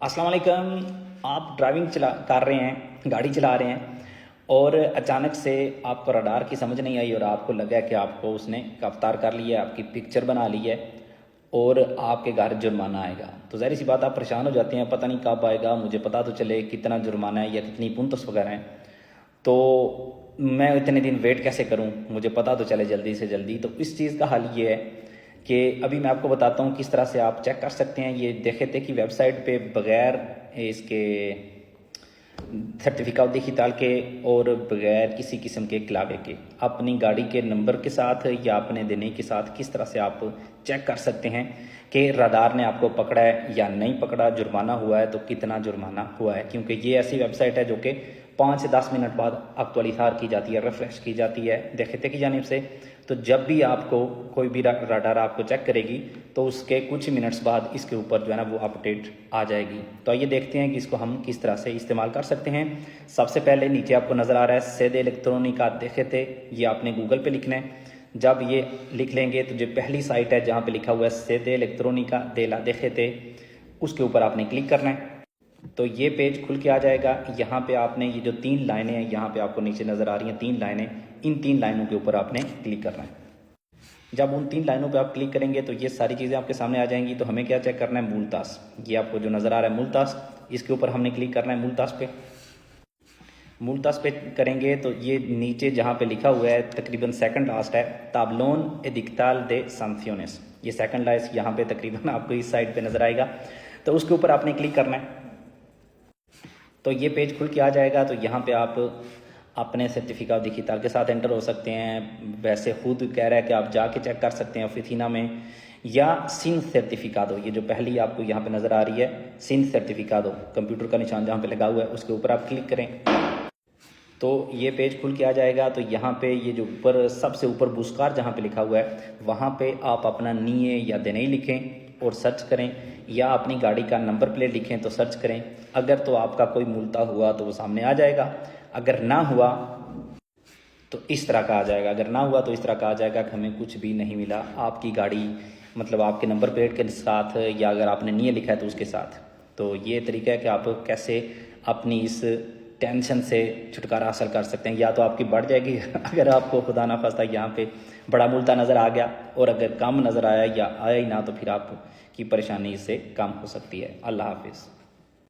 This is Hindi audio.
अस्सलाम वालेकुम। आप ड्राइविंग कर रहे हैं, गाड़ी चला रहे हैं और अचानक से आपको रडार की समझ नहीं आई और आपको लगा कि आपको उसने गिरफ्तार कर लिया है, आपकी पिक्चर बना ली है और आपके घर जुर्माना आएगा। तो ज़ाहिर सी बात आप परेशान हो जाते हैं, पता नहीं कब आएगा, मुझे पता तो चले कितना जुर्माना है या कितनी पुंतस वगैरह है, तो मैं इतने दिन वेट कैसे करूं, मुझे पता तो चले जल्दी से जल्दी। तो इस चीज़ का हल ये है कि अभी मैं आपको बताता हूँ किस तरह से आप चेक कर सकते हैं। ये देखे थे कि वेबसाइट पे बग़ैर इसके सर्टिफिकेट देखी ताल के और बग़ैर किसी किस्म के क्लावे के अपनी गाड़ी के नंबर के साथ या अपने देने के साथ किस तरह से आप चेक कर सकते हैं कि रडार ने आपको पकड़ा है या नहीं पकड़ा, जुर्माना हुआ है तो कितना जुर्माना हुआ है। क्योंकि ये ऐसी वेबसाइट है जो कि 5 से 10 मिनट बाद एक्चुअलाइज़ की जाती है, रिफ्रेश की जाती है देखते की जानिब से। तो जब भी आपको कोई भी रडार आपको चेक करेगी तो उसके कुछ मिनट्स बाद इसके ऊपर जो है ना वो अपडेट आ जाएगी। तो आइए देखते हैं कि इसको हम किस तरह से इस्तेमाल कर सकते हैं। सबसे पहले नीचे आपको नज़र आ रहा है सेद इलेक्ट्रॉनिका देखते, ये आपने गूगल पे लिखना है। जब ये लिख लेंगे तो जो पहली साइट है जहाँ पे लिखा हुआ है सेद इलेक्ट्रॉनिका देला देखते, उसके ऊपर आपने क्लिक करना है। तो ये पेज खुल के आ जाएगा। यहाँ पे आपने ये जो 3 लाइनें हैं यहाँ पे आपको नीचे नज़र आ रही हैं 3 लाइनें, इन 3 लाइनों के ऊपर आपने क्लिक करना है। जब उन 3 लाइनों पे आप क्लिक करेंगे तो ये सारी चीज़ें आपके सामने आ जाएंगी। तो हमें क्या चेक करना है, मूलतास। ये आपको जो नज़र आ रहा है मूलतास, इसके ऊपर हमने क्लिक करना है। मूलतास पे करेंगे तो ये नीचे जहाँ पे लिखा हुआ है तकरीबन सेकंड लास्ट है ताबलोन एडिक्टाल दे संक्शंस, ये सेकंड लास्ट यहाँ पे तकरीबन आपको इस साइड पे नज़र आएगा। तो उसके ऊपर आपने क्लिक करना है। तो ये पेज खुल के आ जाएगा। तो यहाँ पे आप अपने सर्टिफिकेट दिखिताल के साथ एंटर हो सकते हैं। वैसे खुद कह रहा है कि आप जाके चेक कर सकते हैं ऑफिसिना में, या सिन सर्टिफिकादो, ये जो पहली आपको यहाँ पे नज़र आ रही है सिन सर्टिफिकादो, कंप्यूटर का निशान जहाँ पे लगा हुआ है उसके ऊपर आप क्लिक करें तो ये पेज खुल के आ जाएगा। तो यहाँ पे ये जो ऊपर सबसे ऊपर बुस्कार जहाँ पे लिखा हुआ है वहाँ पे आप अपना नीए या देनई लिखें और सर्च करें, या अपनी गाड़ी का नंबर प्लेट लिखें तो सर्च करें। अगर तो आपका कोई मुल्ता हुआ तो वो सामने आ जाएगा, अगर ना हुआ तो इस तरह का आ जाएगा। अगर ना हुआ तो इस तरह का आ जाएगा कि हमें कुछ भी नहीं मिला, आपकी गाड़ी मतलब आपके नंबर प्लेट के साथ, या अगर आपने नीए लिखा है तो उसके साथ। तो ये तरीका है कि आप कैसे अपनी इस टेंशन से छुटकारा हासिल कर सकते हैं। या तो आपकी बढ़ जाएगी अगर आपको खुदा ना खास्ता यहाँ पे बड़ा मुल्ता नज़र आ गया, और अगर कम नज़र आया या आया ही ना तो फिर आपकी परेशानी इससे कम हो सकती है। अल्लाह हाफिज़।